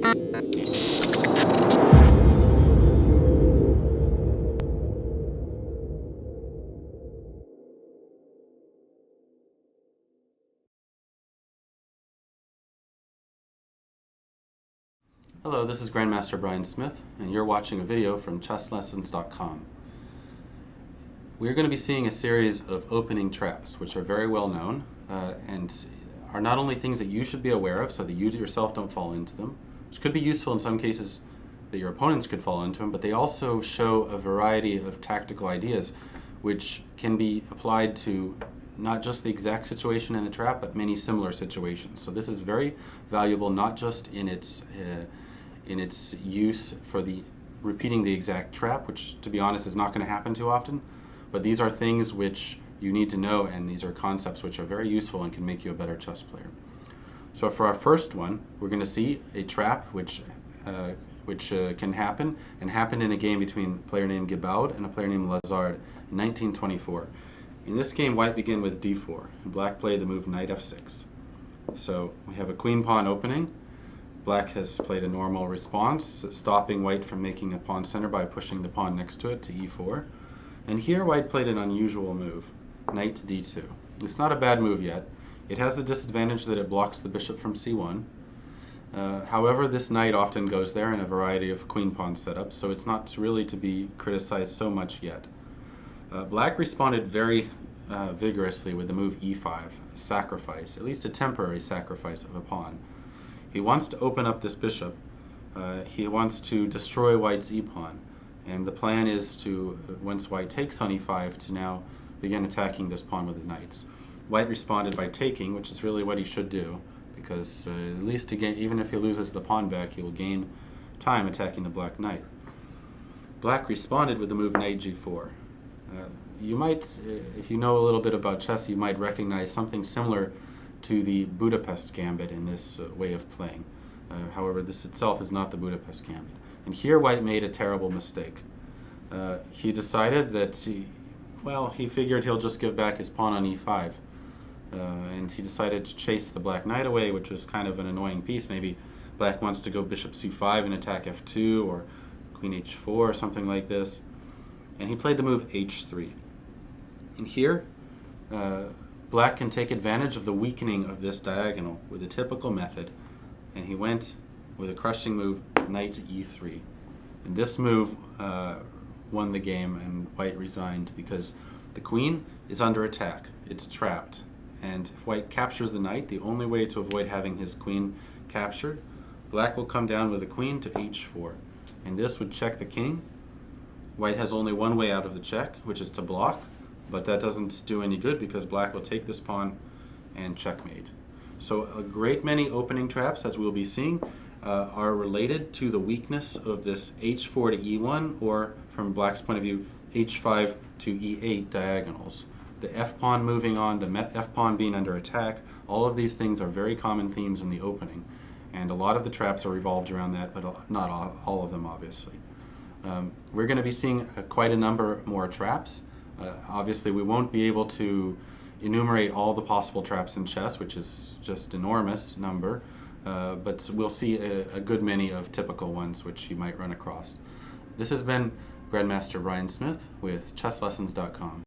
Hello, this is Grandmaster Bryan Smith, and you're watching a video from chesslessons.com. We're going to be seeing a series of opening traps, which are very well known and are not only things that you should be aware of so that you yourself don't fall into them, which could be useful in some cases that your opponents could fall into them, but they also show a variety of tactical ideas which can be applied to not just the exact situation in the trap, but many similar situations. So this is very valuable, not just in its use for repeating the exact trap, which to be honest is not going to happen too often, but these are things which you need to know, and these are concepts which are very useful and can make you a better chess player. So for our first one, we're going to see a trap which can happen, and happened in a game between a player named Gibaud and a player named Lazard in 1924. In this game, white began with d4, and black played the move knight f6. So we have a queen pawn opening. Black has played a normal response, stopping white from making a pawn center by pushing the pawn next to it to e4. And here white played an unusual move, knight to d2. It's not a bad move yet. It has the disadvantage that it blocks the bishop from c1. However, this knight often goes there in a variety of queen pawn setups, so it's not really to be criticized so much yet. Black responded very vigorously with the move e5, a sacrifice, at least a temporary sacrifice of a pawn. He wants to open up this bishop. He wants to destroy white's e-pawn. And the plan is to, once white takes on e5, to now begin attacking this pawn with the knights. White responded by taking, which is really what he should do, because at least again, even if he loses the pawn back, he will gain time attacking the black knight. Black responded with the move knight g4. You might, if you know a little bit about chess, you might recognize something similar to the Budapest gambit in this way of playing. However, this itself is not the Budapest gambit. And here white made a terrible mistake. He decided that, he figured he'll just give back his pawn on e5. And he decided to chase the black knight away, which was kind of an annoying piece. Maybe black wants to go bishop c5 and attack f2, or queen h4 or something like this. And he played the move h3. And here, black can take advantage of the weakening of this diagonal with a typical method, and he went with a crushing move, knight to e3. And this move won the game, and white resigned because the queen is under attack. It's trapped. And if white captures the knight, the only way to avoid having his queen captured, black will come down with the queen to h4. And this would check the king. White has only one way out of the check, which is to block, but that doesn't do any good because black will take this pawn and checkmate. So a great many opening traps, as we'll be seeing, are related to the weakness of this h4 to e1, or from black's point of view, h5 to e8 diagonals. The f-pawn moving on, the f-pawn being under attack, all of these things are very common themes in the opening. And a lot of the traps are revolved around that, but not all of them, obviously. We're going to be seeing quite a number more traps. Obviously, we won't be able to enumerate all the possible traps in chess, which is just enormous number, but we'll see a good many of typical ones which you might run across. This has been Grandmaster Bryan Smith with chesslessons.com.